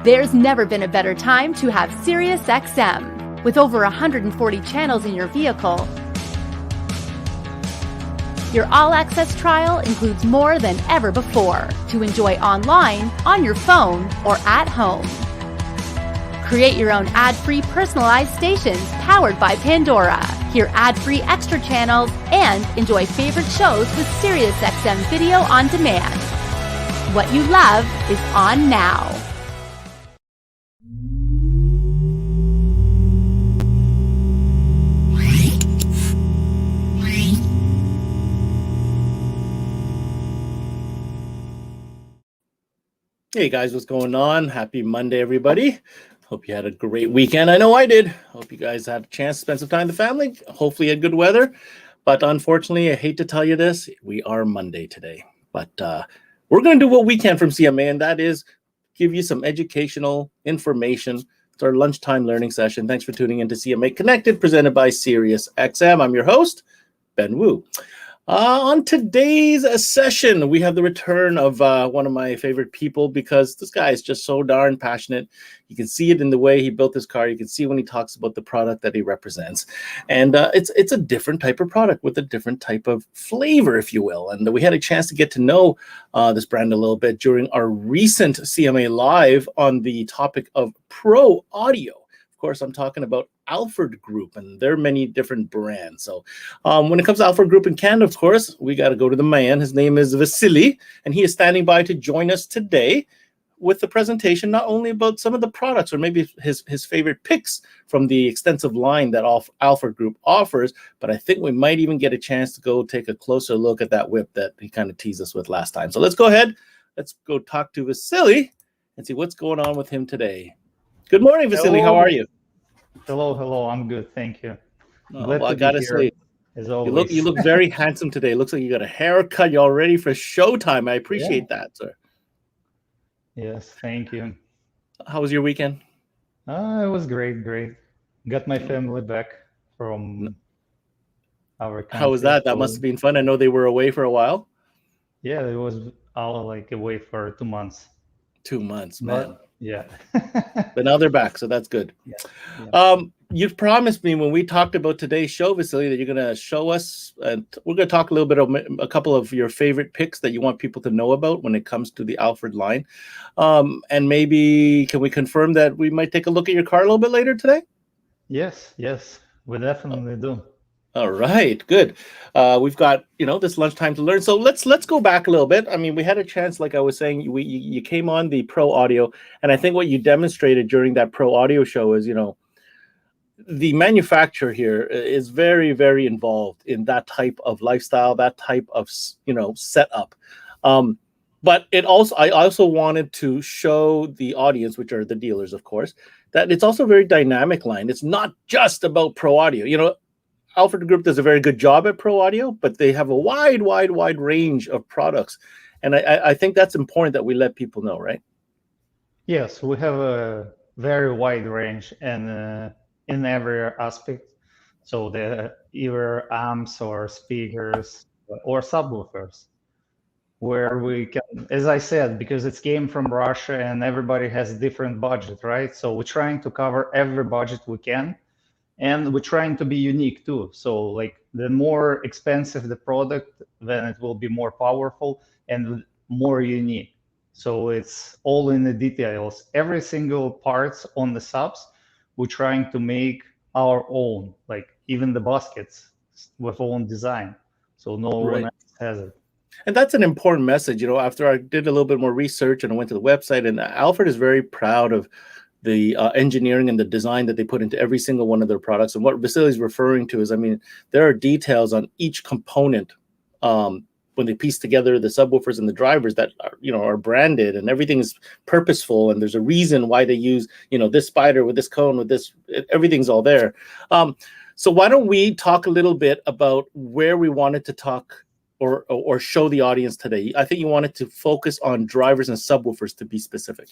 There's never been a better time to have Sirius XM. With over 140 channels in your vehicle, your all-access trial includes more than ever before to enjoy online, on your phone, or at home. Create your own ad-free personalized stations powered by Pandora. Hear ad-free extra channels and enjoy favorite shows with Sirius XM Video on Demand. What you love is on now. Hey guys, what's going on? Happy Monday, everybody. Hope you had a great weekend. I know I did. Hope you guys had a chance to spend some time with the family. Hopefully you had good weather. But unfortunately, I hate to tell you this, we are Monday today. But we're going to do what we can from CMA, and that is give you some educational information. It's our lunchtime learning session. Thanks for tuning in to CMA Connected, presented by Sirius XM. I'm your host, Ben Wu. On today's session, we have the return of one of my favorite people because this guy is just so darn passionate. You can see it in the way he built this car. You can see when he talks about the product that he represents. And it's a different type of product with a different type of flavor, if you will. And we had a chance to get to know this brand a little bit during our recent CMA Live on the topic of pro audio. Of course, I'm talking about Alphard Group, and there are many different brands. So when it comes to Alphard Group in Canada, of course, we got to go to the man. His name is Vasily, and he is standing by to join us today with the presentation, not only about some of the products or maybe his favorite picks from the extensive line that Alphard Group offers, but I think we might even get a chance to go take a closer look at that whip that he kind of teased us with last time. So let's go ahead. Let's go talk to Vasily and see what's going on with him today. Good morning, Vasily. How are you? Hello. I'm good, thank you. Well, I gotta say, as always. You look very handsome today. Looks like you got a haircut. You're all ready for showtime. I appreciate that, sir. Yes, thank you. How was your weekend? It was great. Got my family back from our country. How was that? That must have been fun. I know they were away for a while. Yeah, it was all like away for 2 months. 2 months, man. But, yeah. But now they're back, so that's good. Yeah. You promised me when we talked about today's show, Vasily, that you're going to show us, and we're going to talk a little bit of a couple of your favorite picks that you want people to know about when it comes to the Alphard line. And maybe can we confirm that we might take a look at your car a little bit later today? Yes, we definitely do. All right, good. We've got, this lunchtime to learn. So let's go back a little bit. I mean, we had a chance, like I was saying, you came on the Pro Audio, and I think what you demonstrated during that Pro Audio show is, the manufacturer here is very, very involved in that type of lifestyle, that type of, setup. But I also wanted to show the audience, which are the dealers, of course, that it's also a very dynamic line. It's not just about Pro Audio. Alphard Group does a very good job at Pro Audio, but they have a wide range of products. And I think that's important that we let people know, right? Yes, we have a very wide range and in every aspect. So either amps or speakers or subwoofers, where we can, as I said, because it's came from Russia and everybody has a different budget, right? So we're trying to cover every budget we can. And we're trying to be unique too. So like the more expensive the product, then it will be more powerful and more unique. So it's all in the details. Every single parts on the subs, we're trying to make our own, like even the baskets with own design. So no one else has it. And that's an important message. After I did a little bit more research and I went to the website, and Alphard is very proud of the engineering and the design that they put into every single one of their products. And what Vasily is referring to is, there are details on each component when they piece together the subwoofers and the drivers that are branded, and everything is purposeful. And there's a reason why they use, this spider with this cone with this, everything's all there. So why don't we talk a little bit about where we wanted to talk or show the audience today? I think you wanted to focus on drivers and subwoofers, to be specific.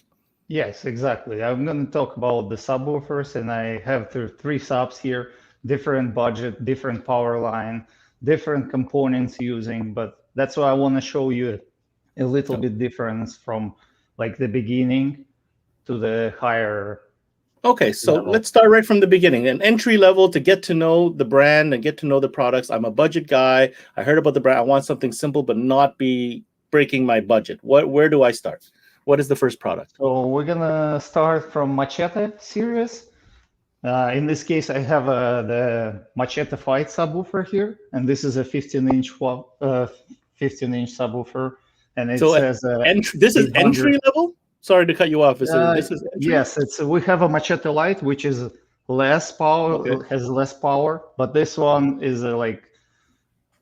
Yes, exactly. I'm going to talk about the subwoofers, and I have three subs here, different budget, different power line, different components using, but that's why I want to show you a little bit difference from like the beginning to the higher. Okay, so level. let's start right from the beginning. An entry level to get to know the brand and get to know the products. I'm a budget guy. I heard about the brand. I want something simple but not be breaking my budget. Where do I start? What is the first product? So we're gonna start from Machete series. In this case, I have the Machete Fight subwoofer here, and this is a 15-inch 15-inch subwoofer, and it So says this is 800. entry level? Sorry to cut you off. This is entry? Yes, we have a Machete Lite, which is less power, Okay. has less power, but this one is like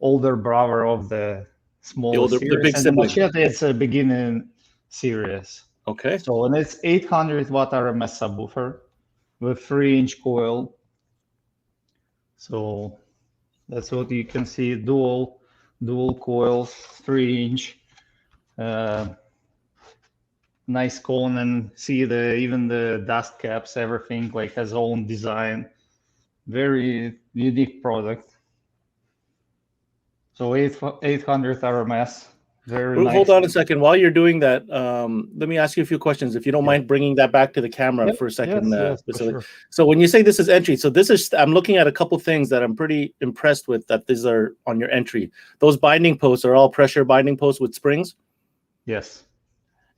older brother of the smaller the series, big and the sibling. Machete it's a beginning series. Okay. So, and it's 800 watt RMS subwoofer with 3-inch coil. So that's what you can see, dual coils, 3-inch. Nice cone, and see even the dust caps, everything like has own design. Very unique product. So 800 RMS. Very nice. Hold on a second. While you're doing that, let me ask you a few questions. If you don't mind bringing that back to the camera for a second. Yes, for sure. So when you say this is entry, so I'm looking at a couple things that I'm pretty impressed with that these are on your entry. Those binding posts are all pressure binding posts with springs. Yes.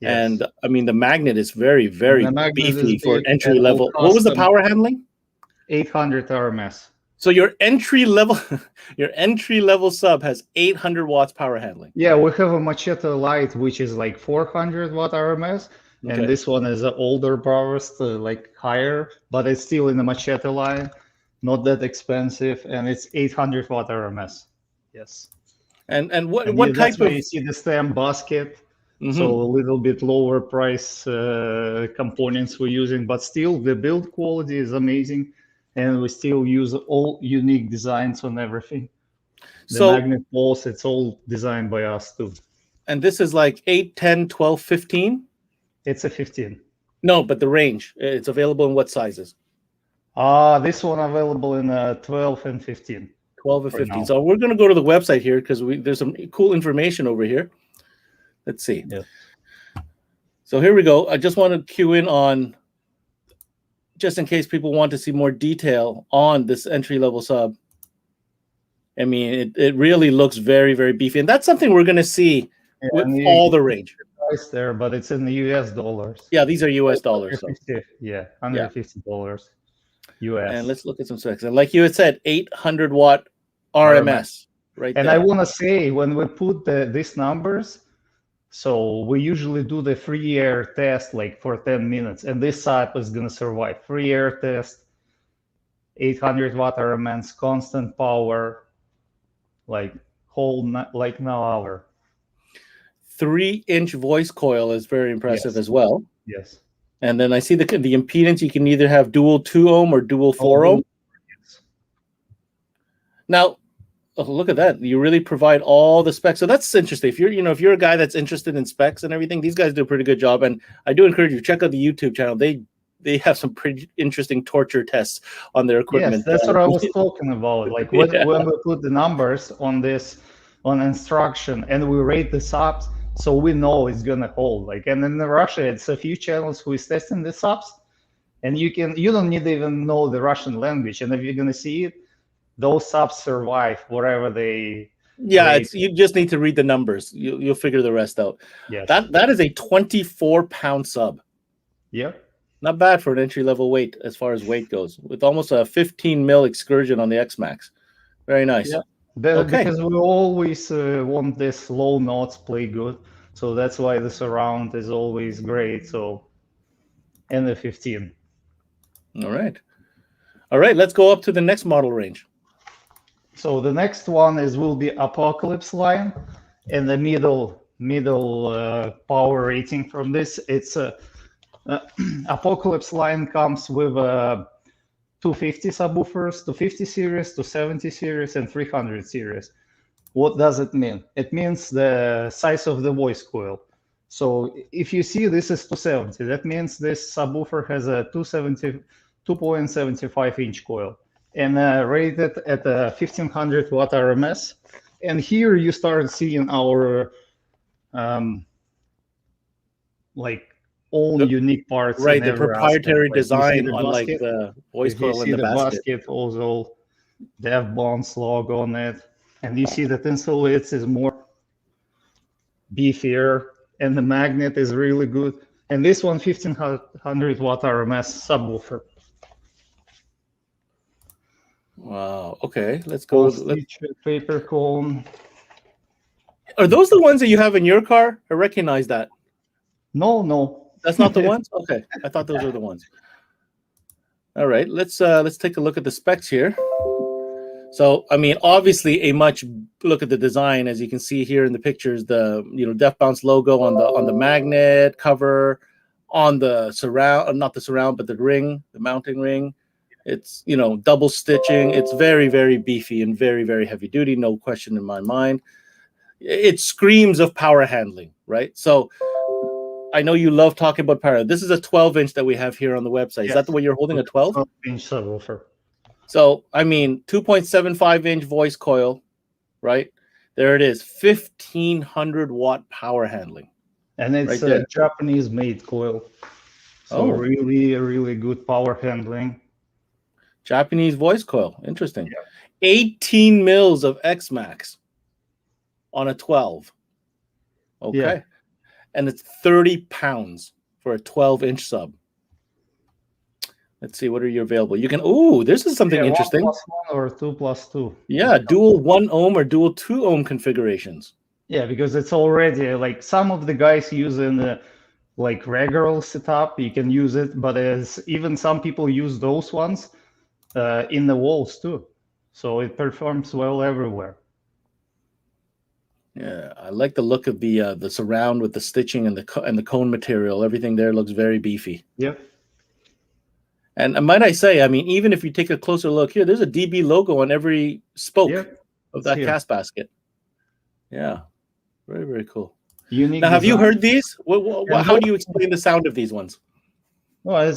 And I mean, the magnet is very, very beefy for entry level. What was the power handling? 800 RMS. So your entry level sub has 800 watts power handling. Yeah, we have a Machete Lite, which is like 400 watt RMS, and this one is an older burst, like higher, but it's still in the Machete line, not that expensive, and it's 800 watt RMS. Yes. And what type of? You see the stem basket. So a little bit lower price components we're using, but still the build quality is amazing, and we still use all unique designs on everything. The magnet balls, it's all designed by us too. And this is like 8, 10, 12, 15? It's a 15. No, but the range, it's available in what sizes? This one available in 12 and 15. 12 and 15. So we're going to go to the website here because there's some cool information over here. Let's see. Yeah. So here we go. I just want to cue in on, just in case people want to see more detail on this entry-level sub. I mean, it really looks very, very beefy. And that's something we're going to see with all the range. Price there, but it's in the US dollars. Yeah, these are US dollars. Yeah, $150 US. And let's look at some specs. And like you had said, 800 watt RMS. Right and there. I want to say, when we put these numbers, so we usually do the free air test like for 10 minutes, and this sub is going to survive. Free air test, 800 watt RMS, constant power, like like no hour. 3-inch voice coil is very impressive as well. Yes. And then I see the impedance. You can either have dual 2 ohm or dual 4 ohm. Yes. Now, look at that. You really provide all the specs. So that's interesting. If you're a guy that's interested in specs and everything, these guys do a pretty good job. And I do encourage you to check out the YouTube channel. They have some pretty interesting torture tests on their equipment. Yes, that's what I was talking about. Like when we put the numbers on instruction and we rate the subs, so we know it's gonna hold. Like, and in Russia, it's a few channels who is testing the subs, and you don't need to even know the Russian language, and if you're gonna see it, those subs survive whatever they. Yeah, you just need to read the numbers. You'll figure the rest out. Yeah. That is a 24-pound sub. Yeah. Not bad for an entry-level weight as far as weight goes, with almost a 15 mil excursion on the X-Max. Very nice. Yeah. Because we always want this low notes play good, so that's why the surround is always great. So, and the 15. All right. Let's go up to the next model range. So the next one will be Apocalypse line, and the middle power rating from this. It's Apocalypse line comes with 250 subwoofers, 250 series, 270 series, and 300 series. What does it mean? It means the size of the voice coil. So if you see this is 270, that means this subwoofer has a 2.75 inch coil and rated at 1500 watt RMS. And here you start seeing our like own unique parts. Right, in the every proprietary aspect. Like, you see design the on like basket? the voice If you coil see and the the basket. also Deaf Bonce logo on it, and you see the tinsel lids is more beefier, and the magnet is really good. And this one, 1500 watt RMS subwoofer. Wow. Okay, let's go. Full stitch paper cone. Are those the ones that you have in your car? I recognize that. No. That's not the ones? Okay. I thought those were the ones. All right, let's take a look at the specs here. So, I mean, obviously look at the design, as you can see here in the pictures, the Deaf Bonce logo on the magnet cover, on the surround, not the surround, but the ring, the mounting ring. It's, double stitching. It's very, very beefy and very, very heavy duty, no question in my mind. It screams of power handling, right? So I know you love talking about power. This is a 12-inch that we have here on the website. Is Yes. that the way you're holding, a 12? 12-inch subwoofer. So, I mean, 2.75-inch voice coil, right? There it is, 1,500 watt power handling. And it's right a Japanese-made coil. So really, really good power handling. Japanese voice coil. Interesting. Yeah. 18 mils of X-Max on a 12. Okay. Yeah. And it's 30 pounds for a 12-inch sub. Let's see, what are you available? You can, this is something interesting. 1+1 or 2+2. Yeah, dual 1 ohm or dual 2 ohm configurations. Yeah, because it's already like some of the guys using like regular setup, you can use it, but even some people use those ones in the walls too. So it performs well everywhere. Yeah, I like the look of the surround with the stitching and the cone material. Everything there looks very beefy. Yep. And might I say, I mean, even if you take a closer look here, there's a DB logo on every spoke of that cast basket. Yeah, very, very cool. Unique now, have design. you heard these? How do you explain the sound of these ones? Well,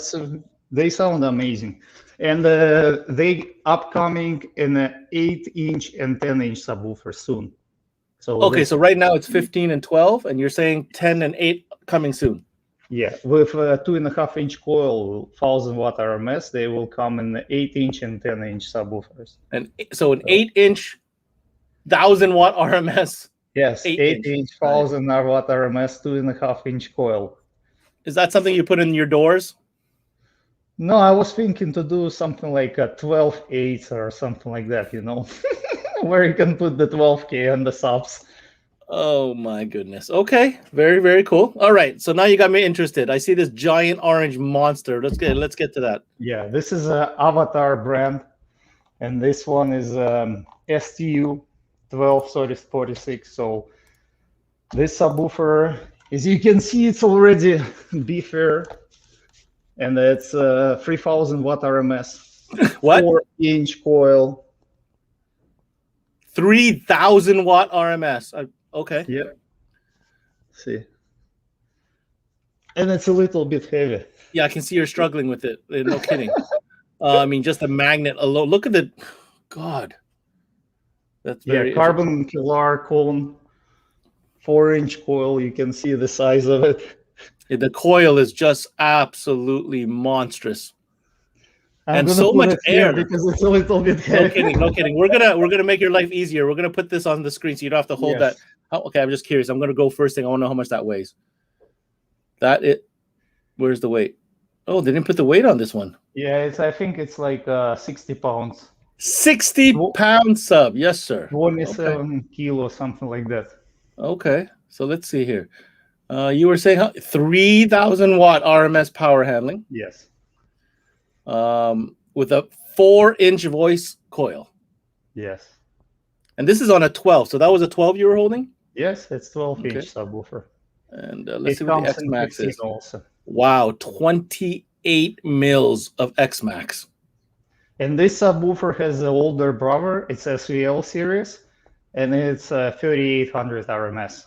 they sound amazing. And they upcoming in an 8-inch and 10-inch subwoofer soon. So okay, so right now it's 15 and 12, and you're saying 10 and 8 coming soon. Yeah, with a 2.5-inch coil, 1,000 watt RMS, they will come in 8-inch and 10-inch subwoofers. And so an 8-inch, 1,000 watt RMS. Yes, 8-inch, 1,000 watt RMS, 2.5-inch coil. Is that something you put in your doors? No, I was thinking to do something like a 12/8 or something like that, where you can put the 12K on the subs. Oh my goodness. Okay, very, very cool. All right, so now you got me interested. I see this giant orange monster. Let's get to that. Yeah, this is a Avatar brand, and this one is STU 1246. So this subwoofer, as you can see, it's already beefier, and it's 3,000 watt RMS. What? 4-inch coil. 3,000 watt RMS. Okay. Yep. See. And it's a little bit heavy. Yeah, I can see you're struggling with it. No kidding. I mean, just the magnet alone. Look at the, God. That's very carbon Kevlar cone, 4-inch coil. You can see the size of it. The coil is just absolutely monstrous. And so much air because it's a little bit heavy. No kidding. We're gonna make your life easier. We're gonna put this on the screen so you don't have to hold that. Oh, okay, I'm just curious. I'm gonna go first thing. I want to know how much that weighs. Where's the weight? Oh, they didn't put the weight on this one. Yeah, I think it's like 60 pounds. 60-pound sub, yes, sir. 27 kilos, something like that. Okay, so let's see here. You were saying 3,000 watt RMS power handling. Yes. With a 4-inch voice coil. Yes. And this is on a 12. So that was a 12 you were holding? Yes, it's 12-inch subwoofer. And let's see what the X-Max is. Also. Wow, 28 mils of X-Max. And this subwoofer has an older brother. It's SVL series, and it's 3,800 RMS.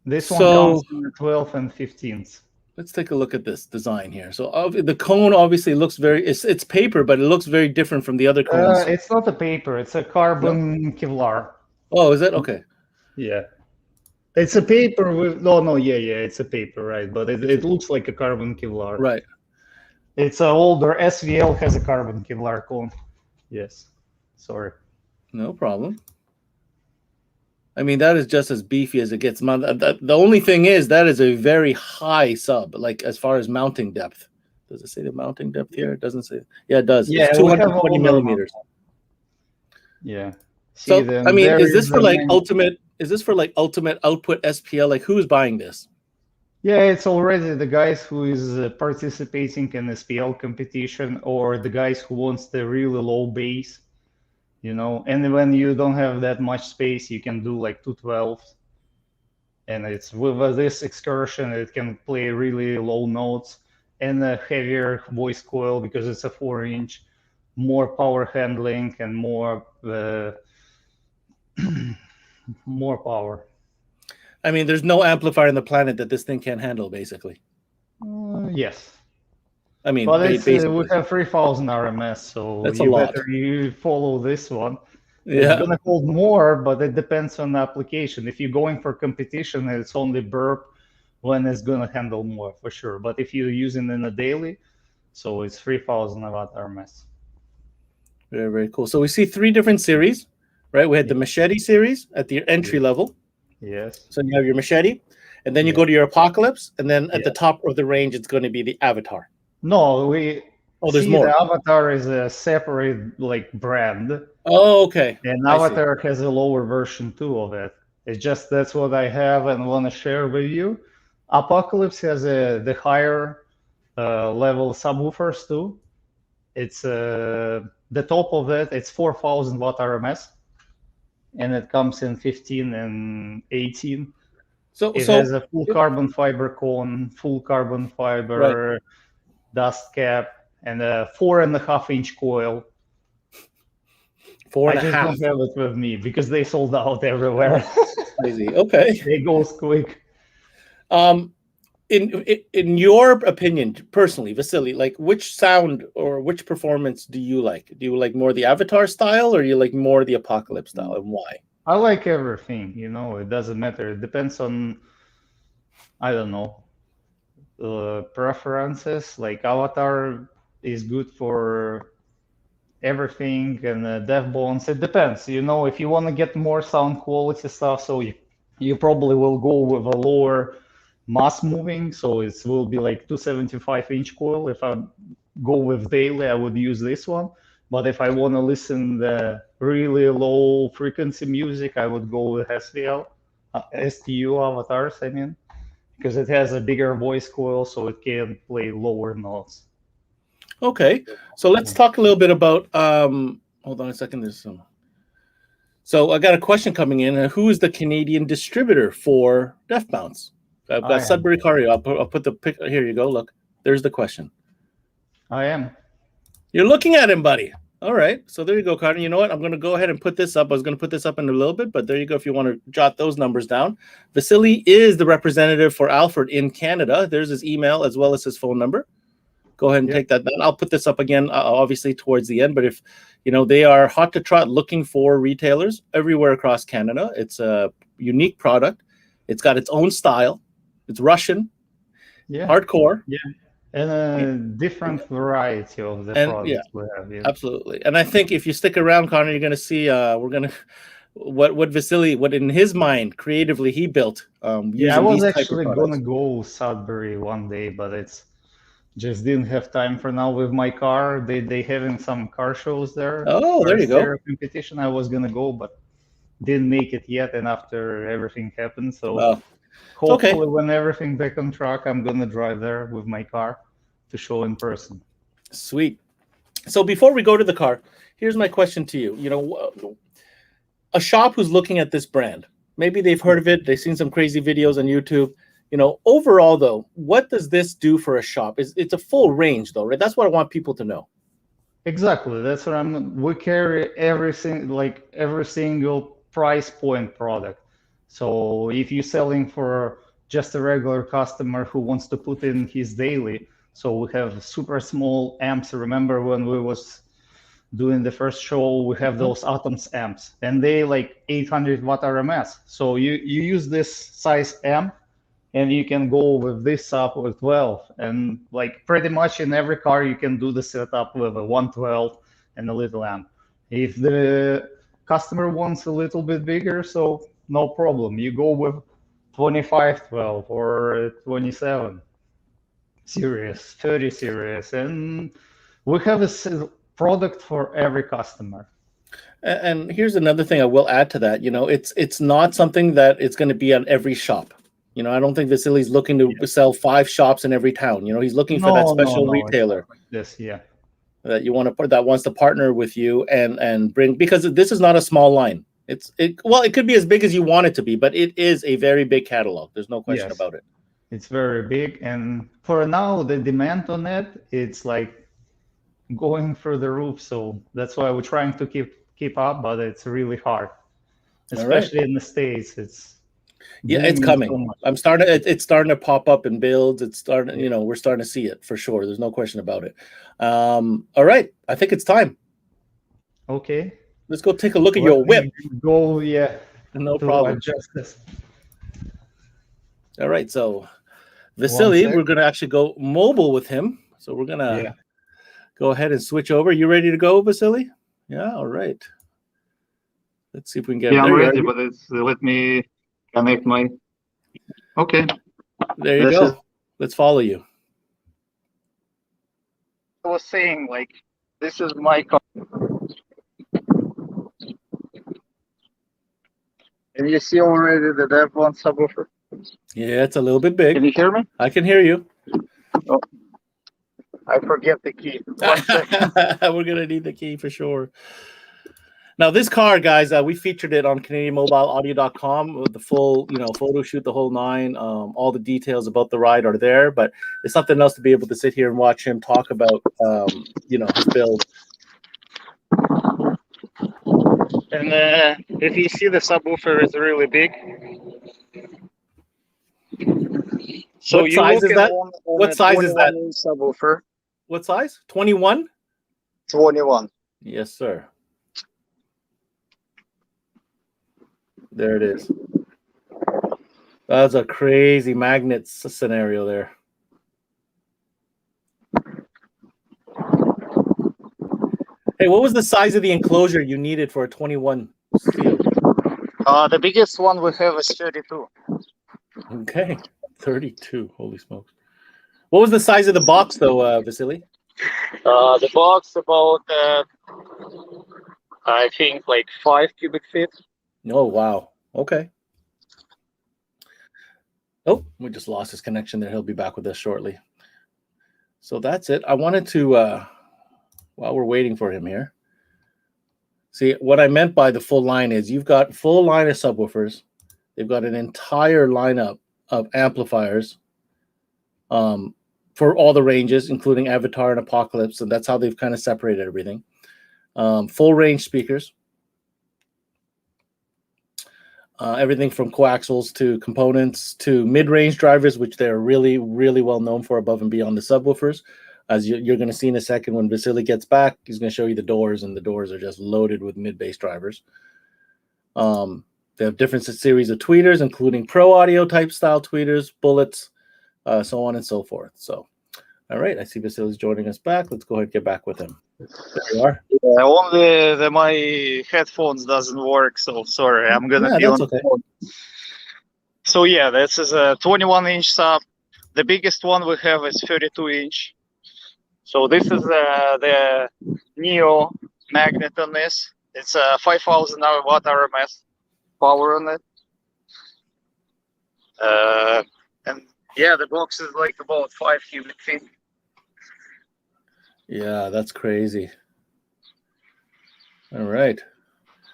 This one comes in the 12 and 15s. Let's take a look at this design here. So the cone obviously looks it's paper, but it looks very different from the other cones. It's not a paper. It's a carbon Kevlar. Oh, is it? Okay. Yeah. It's a paper with it's a paper, right? But it looks like a carbon Kevlar. Right. It's an older SVL has a carbon Kevlar cone. Yes. Sorry. No problem. I mean, that is just as beefy as it gets. The only thing is that is a very high sub, like as far as mounting depth. Does it say the mounting depth here? It doesn't say. Yeah, it does. Yeah, it's we have 220 all millimeters. Yeah. See, So, then I mean, there is this for a like main- ultimate? Is this for like ultimate output SPL? Like, who is buying this? Yeah, it's already the guys who is participating in SPL competition, or the guys who wants the really low bass, you know. And when you don't have that much space, you can do like 212. And it's with this excursion, it can play really low notes and a heavier voice coil because it's a 4-inch, more power handling and more more power. I mean, there's no amplifier on the planet that this thing can't handle, basically. Yes. I mean, But it's, basically. we have 3,000 RMS, so That's a you lot. better you follow this one. Yeah. It's gonna hold more, but it depends on the application. If you're going for competition, it's only burp when it's gonna handle more for sure. But if you're using in a daily, so it's 3,000 watt RMS. Very, very cool. So we see 3 different series, right? We had the Machete series at the entry level. Yes. So you have your Machete, and then you go to your Apocalypse, and then at the top of the range, it's going to be the Avatar. No, there's see, more. the Avatar is a separate like brand. Oh, okay. And Avatar has a lower version too of it. It's just that's what I have and want to share with you. Apocalypse has the higher level subwoofers too. It's the top of it. It's 4,000 watt RMS, and it comes in 15 and 18. So it has a full carbon fiber cone, full carbon fiber dust cap, and a 4.5-inch coil. 4.5. I just don't have it with me because they sold out everywhere. Crazy. Okay. They go quick. In your opinion, personally, Vasily, like which sound or which performance do you like? Do you like more the Avatar style, or you like more the Apocalypse style, and why? I like everything. You know, it doesn't matter. It depends on, I don't know, preferences. Like Avatar is good for everything, and Deaf Bonce, it depends. You know, if you want to get more sound quality stuff, so you probably will go with a lower mass moving, so it will be like 275-inch coil. If I go with daily, I would use this one. But if I want to listen the really low frequency music, I would go with SVL, STU avatars, I mean, because it has a bigger voice coil, so it can play lower notes. Okay, so let's talk a little bit about. Hold on a second. There's some. So I got a question coming in. Who is the Canadian distributor for Deaf Bonce? I've got Sudbury Cardio. I'll put the pic. Here you go. Look, there's the question. I am. You're looking at him, buddy. All right. So there you go, Connor. You know what? I'm going to go ahead and put this up. I was going to put this up in a little bit, but there you go. If you want to jot those numbers down. Vasily is the representative for Alphard in Canada. There's his email as well as his phone number. Go ahead and take that down. I'll put this up again, obviously, towards the end. But if, you know, they are hot to trot looking for retailers everywhere across Canada. It's a unique product. It's got its own style. It's Russian, hardcore. Yeah. And a different variety of the products we have. Yeah. Absolutely. And I think if you stick around, Connor, you're going to see what Vasily, what in his mind creatively he built. I was actually going to go Sudbury one day, but it's just didn't have time for now with my car. They having some car shows there. Oh, there you go. Competition. I was going to go, but didn't make it yet. And after everything happened, so hopefully when everything back on track, I'm going to drive there with my car to show in person. Sweet. So before we go to the car, here's my question to you. You know, a shop who's looking at this brand, maybe they've heard of it, they've seen some crazy videos on YouTube. You know, overall though, what does this do for a shop? It's a full range though, right? That's what I want people to know. Exactly. That's what we carry every single price point product. So if you're selling for just a regular customer who wants to put in his daily, so we have super small amps. Remember when we was doing the first show, we have those Atoms amps, and they like 800 watt RMS. So you use this size amp, and you can go with this sub with 12. And like pretty much in every car, you can do the setup with a 112 and a little amp. If the customer wants a little bit bigger, so no problem. You go with 2512 or 27 series, 30 series, and we have a product for every customer. And here's another thing I will add to that. It's not something that it's going to be at every shop. I don't think Vasily's looking to sell 5 shops in every town. He's looking for that special retailer. This, yeah. That you want to that wants to partner with you and bring, because this is not a small line. It could be as big as you want it to be, but it is a very big catalog. There's no question about it. It's very big, and for now the demand on it, it's like going through the roof. So that's why we're trying to keep up, but it's really hard, especially in the States. It's coming. So it's starting to pop up in builds. It's starting, we're starting to see it for sure. There's no question about it. All right. I think it's time. Okay. Let's go take a look at your whip. Go, yeah. No problem. Adjust this. All right. So Vasily, we're going to actually go mobile with him. So we're going to go ahead and switch over. You ready to go, Vasily? Yeah. All right. Let's see if we can get I'm ready, but let me connect my. Okay. There you go. Let's follow you. I was saying, like, this is my car. And you see already the Deaf Bonce subwoofer? Yeah, it's a little bit big. Can you hear me? I can hear you. Oh, I forget the key. 1 second. We're going to need the key for sure. Now, this car, guys, we featured it on CanadianMobileAudio.com with the full, photo shoot, the whole 9. All the details about the ride are there, but it's something else to be able to sit here and watch him talk about, his build. And if you see, the subwoofer is really big. So what size is that? What size is that subwoofer? What size? 21? 21. Yes, sir. There it is. That's a crazy magnet scenario there. Hey, what was the size of the enclosure you needed for a 21 steel? The biggest one we have is 32. Okay, 32. Holy smokes. What was the size of the box, though, Vasily? The box about, I think, like 5 cubic feet. Oh, wow. Okay. Oh, we just lost his connection there. He'll be back with us shortly. So that's it. I wanted to, while we're waiting for him here, see, what I meant by the full line is you've got full line of subwoofers. They've got an entire lineup of amplifiers for all the ranges, including Avatar and Apocalypse, and that's how they've kind of separated everything. Full range speakers. Everything from coaxials to components to mid-range drivers, which they're really, really well known for above and beyond the subwoofers. As you're going to see in a second when Vasily gets back, he's going to show you the doors, and the doors are just loaded with mid-bass drivers. They have different series of tweeters, including pro audio type style tweeters, bullets, so on and so forth. So, all right, I see Vasily's joining us back. Let's go ahead and get back with him. There you are. Yeah, only my headphones doesn't work, so sorry. I'm gonna be on the phone. So yeah, this is a 21-inch sub. The biggest one we have is 32-inch. So this is the Neo magnet on this. It's a 5,000 watt RMS power on it. And yeah, the box is like about 5 cubic feet. Yeah, that's crazy. All right.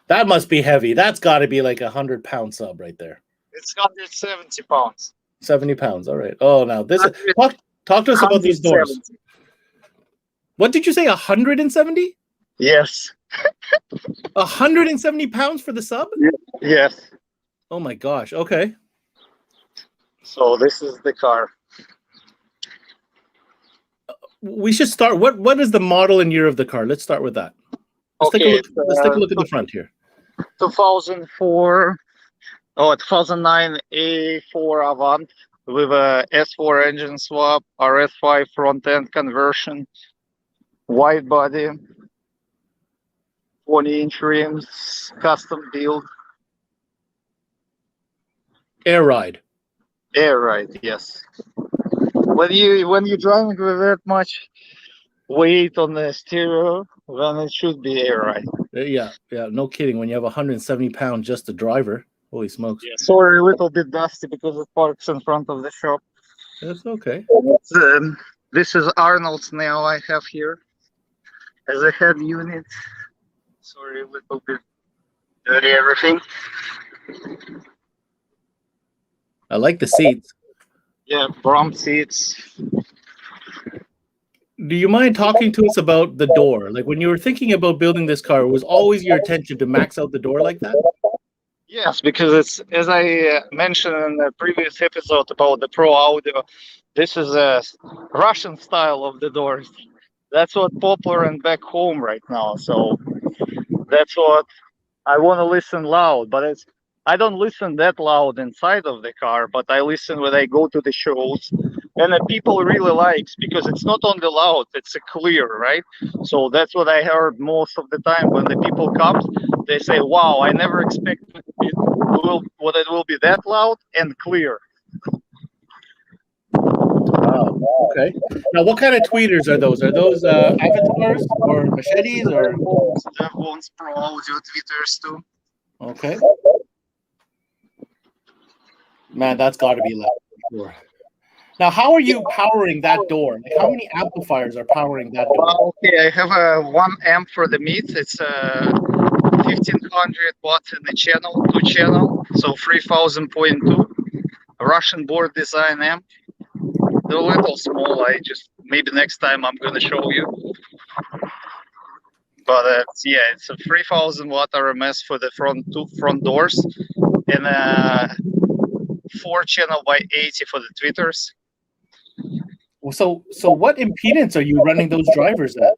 That must be heavy. That's got to be like 100-pound sub right there. It's 170 pounds. 70 pounds. All right. Oh, now this is, talk to us about these doors. What did you say? 170? Yes. 170 pounds for the sub? Yes. Oh my gosh. Okay. So this is the car. We should start. What is the model and year of the car? Let's start with that. Let's take a look. Let's take a look at the front here. 2009 A4 Avant with a S4 engine swap, RS5 front end conversion, wide body, 20-inch rims, custom build. Air ride. Air ride, yes. When you're driving with that much weight on the stereo, then it should be air ride. Yeah, no kidding. When you have 170 pounds just a driver, holy smokes. Yeah, sorry, a little bit dusty because it parks in front of the shop. That's okay. This is Arnold's now I have here as a head unit. Sorry, a little bit dirty everything. I like the seats. Yeah, brum seats. Do you mind talking to us about the door? Like when you were thinking about building this car, was always your intention to max out the door like that? Yes, because it's, as I mentioned in the previous episode about the Pro Audio, this is a Russian style of the doors. That's what popular and back home right now. So that's what I want to listen loud, but I don't listen that loud inside of the car, but I listen when I go to the shows, and people really likes because it's not only loud, it's a clear, right? So that's what I heard most of the time when the people come. They say, "Wow, I never expected it will be that loud and clear." Wow. Okay. Now, what kind of tweeters are those? Are those avatars or machetes or? Deaf Bonce Pro Audio tweeters too. Okay. Man, that's got to be loud. Sure. Now, how are you powering that door? Like, how many amplifiers are powering that door? Okay, I have a 1 amp for the mids. It's 1500 watts in the channel, 2 channel, so 3000.2. Russian board design amp. They're a little small. Maybe next time I'm gonna show you. But it's a 3000 watt RMS for the two front doors, and 4 channel by 80 for the tweeters. So what impedance are you running those drivers at?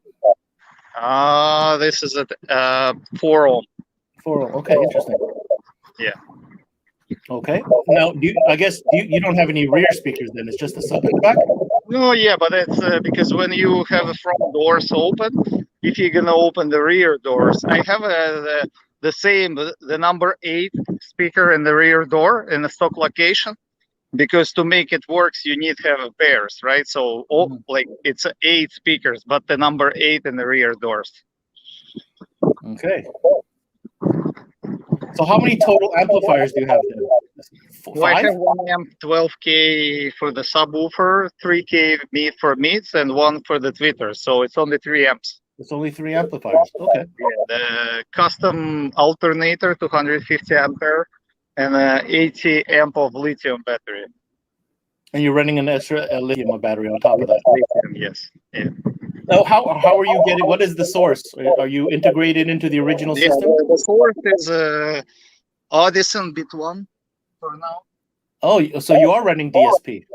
This is at 4 ohm. 4 ohm. Okay, interesting. Yeah. Okay. Now, I guess you don't have any rear speakers then? It's just a sub in the back? No, yeah, but it's because when you have the front doors open, if you're gonna open the rear doors, I have the same, the number 8 speaker in the rear door in the stock location, because to make it works, you need to have pairs, right? So like it's 8 speakers, but the number 8 in the rear doors. Okay. So how many total amplifiers do you have then? 5? Well, I have 1 amp 12K for the subwoofer, 3K mid for mids, and 1 for the tweeters. So it's only 3 amps. It's only 3 amplifiers. Okay. Yeah, the custom alternator, 250 ampere, and 80 amp of lithium battery. And you're running an extra lithium battery on top of that. Lithium, yes. Yeah. Now, how are you getting? What is the source? Are you integrated into the original system? The source is Audison Bit 1 for now. Oh, so you are running DSP?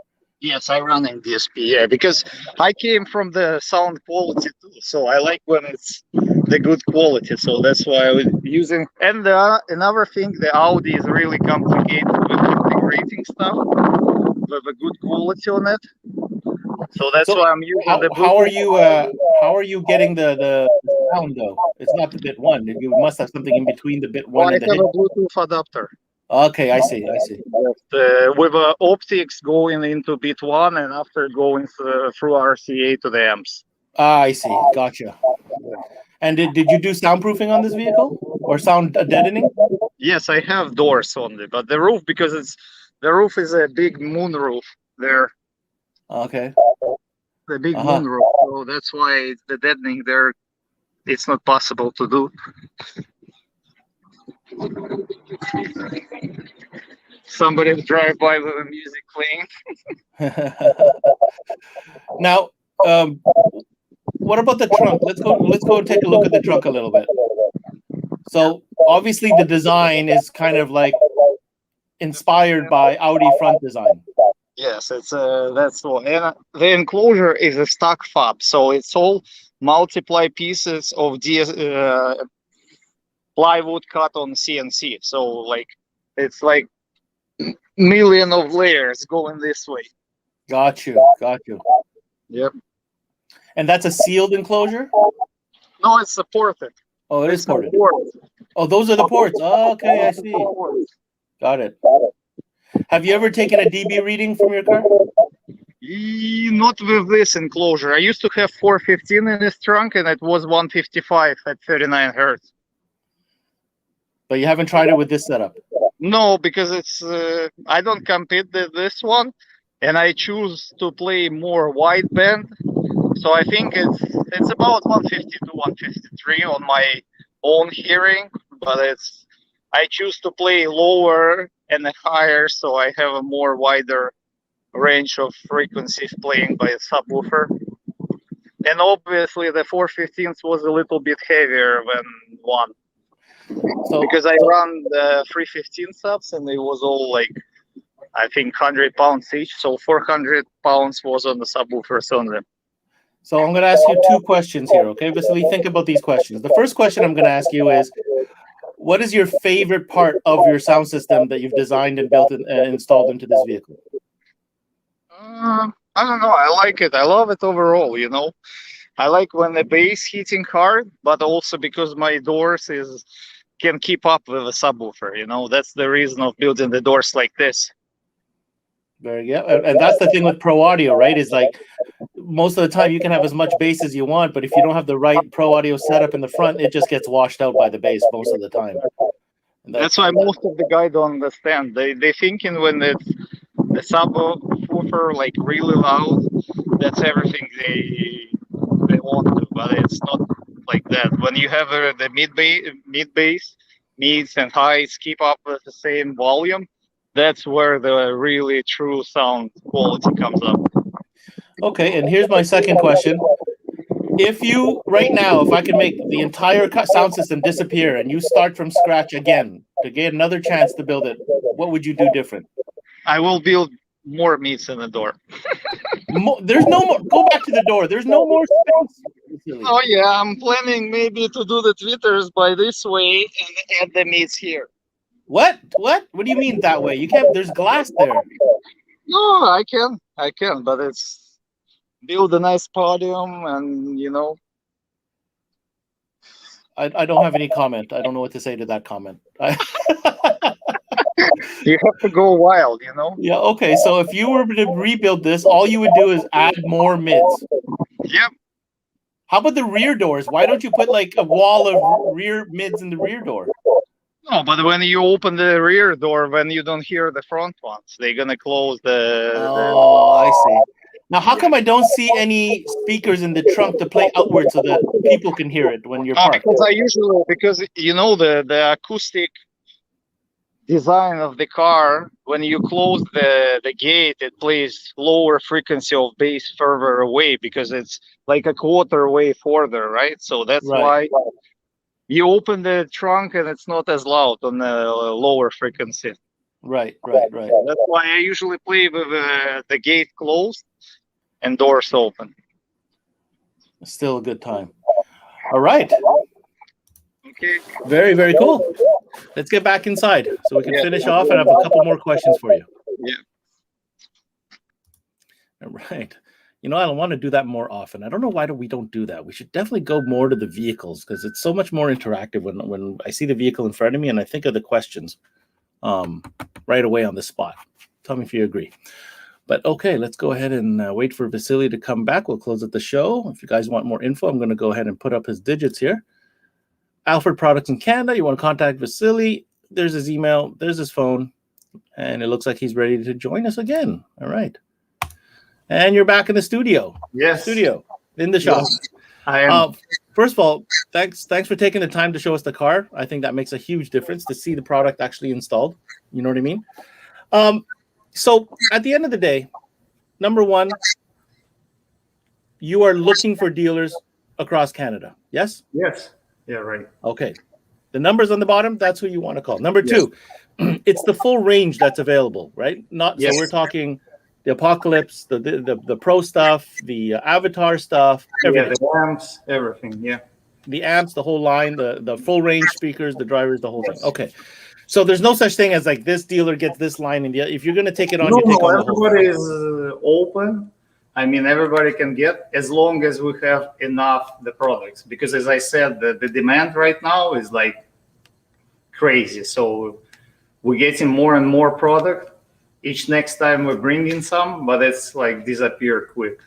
Yes, I'm running DSP. Yeah, because I came from the sound quality too, so I like when it's the good quality. So that's why I was using. And another thing, the Audi is really complicated with integrating stuff with a good quality on it. So that's why I'm using the. How are you getting the sound though? It's not the bit 1. You must have something in between the bit 1 and the. I have a Bluetooth adapter. Okay, I see. With optics going into bit 1 and after going through RCA to the amps. I see. Gotcha. And did you do soundproofing on this vehicle or sound deadening? Yes, I have doors only, but the roof, because the roof is a big moon roof there. Okay. The big moon roof, so that's why the deadening there, it's not possible to do. Somebody drive by with the music playing. Now, what about the trunk? Let's go and take a look at the trunk a little bit. So obviously the design is kind of like inspired by Audi front design. Yes, it's that's all. And the enclosure is a stock fob, so it's all multiply pieces of plywood cut on CNC. So like it's like million of layers going this way. Got you. Yep. And that's a sealed enclosure? No, it's supported. Oh, it is ported. Oh, those are the ports. Oh, okay, I see. Got it. Have you ever taken a dB reading from your car? Not with this enclosure. I used to have 415 in this trunk, and it was 155 at 39 hertz. But you haven't tried it with this setup? No, because it's I don't compete with this one, and I choose to play more wideband. So I think it's about 150 to 153 on my own hearing, but I choose to play lower and higher, so I have a more wider range of frequencies playing by a subwoofer. And obviously the 415th was a little bit heavier than one. So, because I run the 315 subs and it was all like, I think 100 pounds each. So 400 pounds was on the subwoofers only. So I'm going to ask you two questions here, okay? Vasily, think about these questions. The first question I'm going to ask you is, what is your favorite part of your sound system that you've designed and built and installed into this vehicle? I don't know. I like it. I love it overall, you know. I like when the bass hitting hard, but also because my doors can keep up with the subwoofer, you know. That's the reason of building the doors like this. Very good. And that's the thing with pro audio, right? Is like most of the time you can have as much bass as you want, but if you don't have the right pro audio setup in the front, it just gets washed out by the bass most of the time. That's why most of the guys don't understand. They thinking when it's the subwoofer like really loud, that's everything they want to, but it's not like that. When you have the mid bass, mids and highs keep up with the same volume, that's where the really true sound quality comes up. Okay, and here's my second question. If you, right now, if I could make the entire sound system disappear and you start from scratch again to get another chance to build it, what would you do different? I will build more mids in the door. There's no more. Go back to the door. There's no more space. Oh yeah, I'm planning maybe to do the tweeters by this way and add the mids here. What? What do you mean that way? You can't. There's glass there. No, I can, but it's build a nice podium and you know. I don't have any comment. I don't know what to say to that comment. You have to go wild, you know? Yeah, okay. So if you were to rebuild this, all you would do is add more mids. Yep. How about the rear doors? Why don't you put like a wall of rear mids in the rear door? No, but when you open the rear door, when you don't hear the front ones, they're going to close the... Oh, I see. Now, how come I don't see any speakers in the trunk to play outward so that people can hear it when you're parked? Because you know the acoustic design of the car, when you close the gate, it plays lower frequency of bass further away because it's like a quarter way further, right? So that's why you open the trunk and it's not as loud on the lower frequency. Right. That's why I usually play with the gate closed and doors open. Still a good time. All right. Okay. Very, very cool. Let's get back inside so we can finish off and have a couple more questions for you. Yeah. All right. You know, I don't want to do that more often. I don't know why we don't do that. We should definitely go more to the vehicles because it's so much more interactive when I see the vehicle in front of me and I think of the questions right away on the spot. Tell me if you agree. But okay, let's go ahead and wait for Vasily to come back. We'll close at the show. If you guys want more info, I'm going to go ahead and put up his digits here. Alphard Products in Canada. You want to contact Vasily. There's his email. There's his phone. And it looks like he's ready to join us again. All right. And you're back in the studio. Yes. Studio. In the shop. Yes, I am. First of all, thanks for taking the time to show us the car. I think that makes a huge difference to see the product actually installed. You know what I mean? So at the end of the day, number one, you are looking for dealers across Canada. Yes? Yes. Yeah, right. Okay. The numbers on the bottom, that's who you want to call. Number two, it's the full range that's available, right? So we're talking the Apocalypse, the Pro stuff, the Avatar stuff, everything. Yeah, the amps, everything. Yeah. The amps, the whole line, the full range speakers, the drivers, the whole thing. Okay. So there's no such thing as like this dealer gets this line, and if you're going to take it on, you take on the whole thing. Everybody is open. I mean, everybody can get, as long as we have enough the products. Because as I said, the demand right now is like crazy. So we're getting more and more product. Each next time we're bringing some, but it's like disappear quick.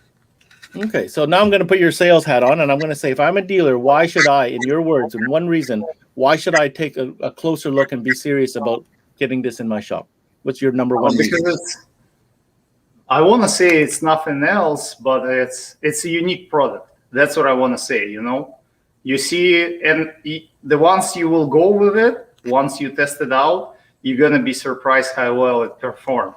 Okay, so now I'm going to put your sales hat on, and I'm going to say, if I'm a dealer, why should I, in your words, and one reason, why should I take a closer look and be serious about getting this in my shop? What's your number one reason? Because I want to say it's nothing else, but it's a unique product. That's what I want to say, you know. You see, and the ones you will go with it, once you test it out, you're going to be surprised how well it performed.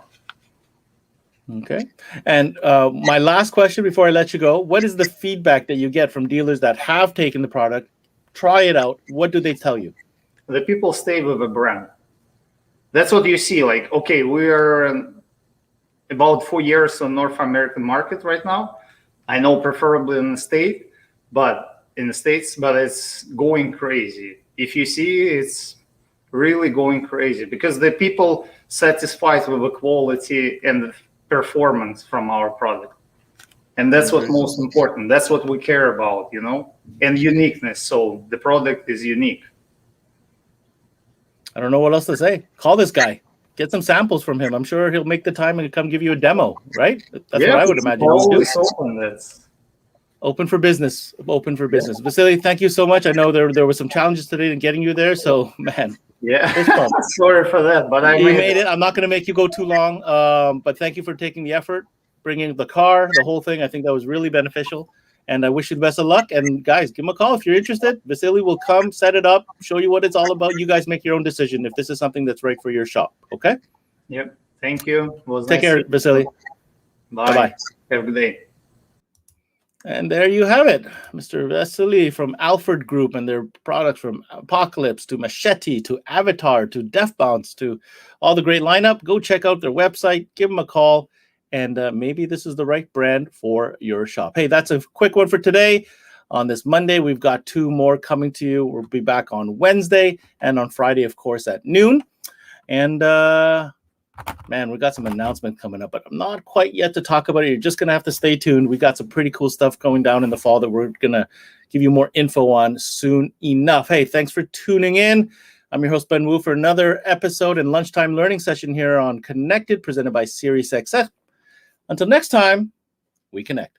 Okay. And my last question before I let you go, what is the feedback that you get from dealers that have taken the product, try it out? What do they tell you? The people stay with the brand. That's what you see. Like, okay, we are about 4 years on North American market right now. I know preferably in the States, but it's going crazy. If you see, it's really going crazy because the people satisfied with the quality and the performance from our product. And that's what's most important. That's what we care about, you know, and uniqueness. So the product is unique. I don't know what else to say. Call this guy. Get some samples from him. I'm sure he'll make the time and come give you a demo, right? That's what I would imagine. It's open. That's open for business. Open for business. Vasily, thank you so much. I know there were some challenges today in getting you there. So, man. Yeah. Sorry for that, but I made it. I'm not going to make you go too long. But thank you for taking the effort, bringing the car, the whole thing. I think that was really beneficial. And I wish you the best of luck. And guys, give him a call if you're interested. Vasily will come, set it up, show you what it's all about. You guys make your own decision if this is something that's right for your shop. Okay? Yep. Thank you. Take care, Vasily. Bye. Bye. Have a good day. And there you have it. Mr. Vasily from Alphard Group and their products from Apocalypse to Machete to Avatar to Deaf Bonce to all the great lineup. Go check out their website. Give them a call. And maybe this is the right brand for your shop. Hey, that's a quick one for today. On this Monday, we've got 2 more coming to you. We'll be back on Wednesday and on Friday, of course, at noon. And, man, we got some announcement coming up, but I'm not quite yet to talk about it. You're just going to have to stay tuned. We got some pretty cool stuff going down in the fall that we're going to give you more info on soon enough. Hey, thanks for tuning in. I'm your host, Ben Wu, for another episode and lunchtime learning session here on Connected, presented by SiriusXM. Until next time, we connect.